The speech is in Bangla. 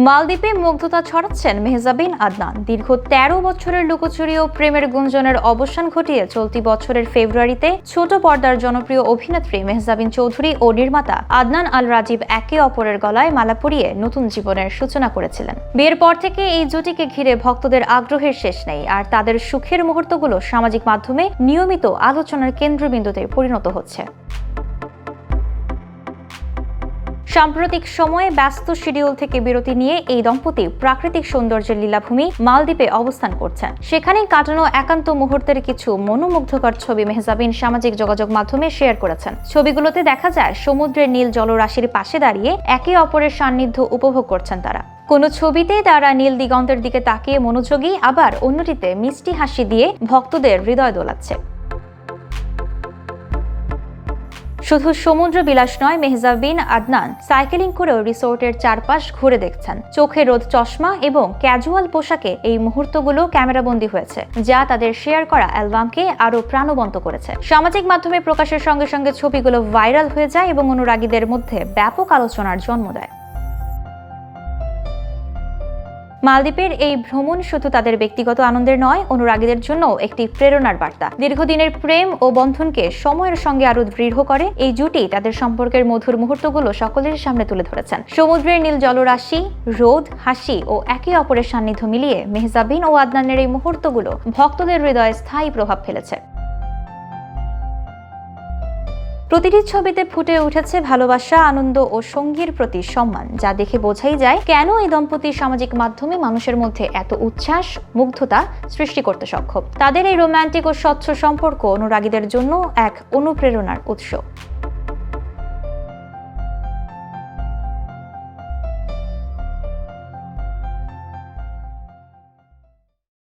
মালদ্বীপে মুগ্ধতা ছড়াচ্ছেন মেহজাবিন আদনান। দীর্ঘ ১৩ বছরের লুকোচুরি ও প্রেমের গুঞ্জনের অবসান ঘটিয়ে চলতি বছরের ফেব্রুয়ারিতে ছোট পর্দার জনপ্রিয় অভিনেত্রী মেহজাবিন চৌধুরী ও নির্মাতা আদনান আল রাজীব একে অপরের গলায় মালা পরিয়ে নতুন জীবনের সূচনা করেছিলেন। বিয়ের পর থেকে এই জুটিকে ঘিরে ভক্তদের আগ্রহের শেষ নেই, আর তাদের সুখের মুহূর্তগুলো সামাজিক মাধ্যমে নিয়মিত আলোচনার কেন্দ্রবিন্দুতে পরিণত হচ্ছে। সাম্প্রতিক সময়ে ব্যস্ত শিডিউল থেকে বিরতি নিয়ে এই দম্পতি প্রাকৃতিক সৌন্দর্যের লীলাভূমি মালদ্বীপে অবস্থান করছেন। সেখানেই কাটানো একান্ত মুহূর্তের কিছু মনোমুগ্ধকর ছবি মেহজাবিন সামাজিক যোগাযোগ মাধ্যমে শেয়ার করেছেন। ছবিগুলোতে দেখা যায় সমুদ্রের নীল জলরাশির পাশে দাঁড়িয়ে একে অপরের সান্নিধ্য উপভোগ করছেন তারা। কোনো ছবিতে তারা নীল দিগন্তের দিকে তাকিয়ে মনোযোগী, আবার অন্যটিতে মিষ্টি হাসি দিয়ে ভক্তদের হৃদয় দোলাচ্ছে। শুধু সমুদ্র বিলাস নয়, মেহজাবিন আদনান সাইকেলিং করেও রিসোর্টের চারপাশ ঘুরে দেখছেন। চোখে রোদ চশমা এবং ক্যাজুয়াল পোশাকে এই মুহূর্তগুলো ক্যামেরাবন্দী হয়েছে, যা তাদের শেয়ার করা অ্যালবামকে আরো প্রাণবন্ত করেছে। সামাজিক মাধ্যমে প্রকাশের সঙ্গে সঙ্গে ছবিগুলো ভাইরাল হয়ে যায় এবং অনুরাগীদের মধ্যে ব্যাপক আলোচনার জন্ম দেয়। মালদ্বীপের এই ভ্রমণ শুধু তাদের ব্যক্তিগত আনন্দের নয়, অনুরাগীদের জন্য একটি প্রেরণার বার্তা। দীর্ঘদিনের প্রেম ও বন্ধনকে সময়ের সঙ্গে আরো দৃঢ় করে এই জুটি তাদের সম্পর্কের মধুর মুহূর্তগুলো সকলের সামনে তুলে ধরেছেন। সমুদ্রের নীল জলরাশি, রোদ, হাসি ও একে অপরের সান্নিধ্য মিলিয়ে মেহজাবিন ও আদনানের এই মুহূর্তগুলো ভক্তদের হৃদয়ে স্থায়ী প্রভাব ফেলেছে। প্রতিটি ছবিতে ফুটে উঠেছে ভালোবাসা, আনন্দ ও সঙ্গীর প্রতি সম্মান, যা দেখে বোঝাই যায় কেন এই দম্পতি সামাজিক মাধ্যমে মানুষের মধ্যে এত উচ্ছ্বাস, মুগ্ধতা সৃষ্টি করতে সক্ষম। তাদের এই রোমান্টিক ও স্বচ্ছ সম্পর্ক অনুরাগীদের জন্য এক অনুপ্রেরণার উৎস।